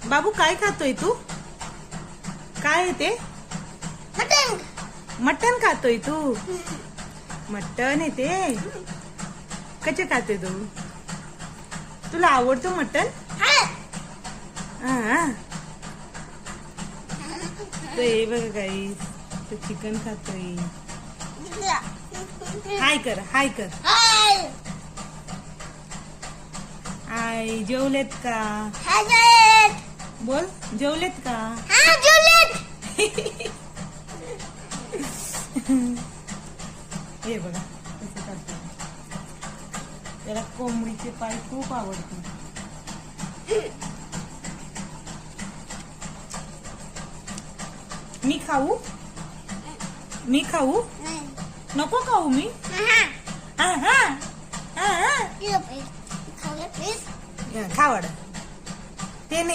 बाबू काय खातोय तू? काय आहे ते? मटन. मटन खातोय तू? मटन आहे ते? कसे खाते तू? तुला आवडतो मटन? हा. तो हे बघा काही तो चिकन खातोय. हाय कर, हाय कर. आई जेवलेत का? बोल जेवलेत का? हे बघा कसं करतो. त्याला कोंबडीचे पाय खूप आवडते. मी खाऊ? मी खाऊ? नको खाऊ मी? खा वाड. ते नाही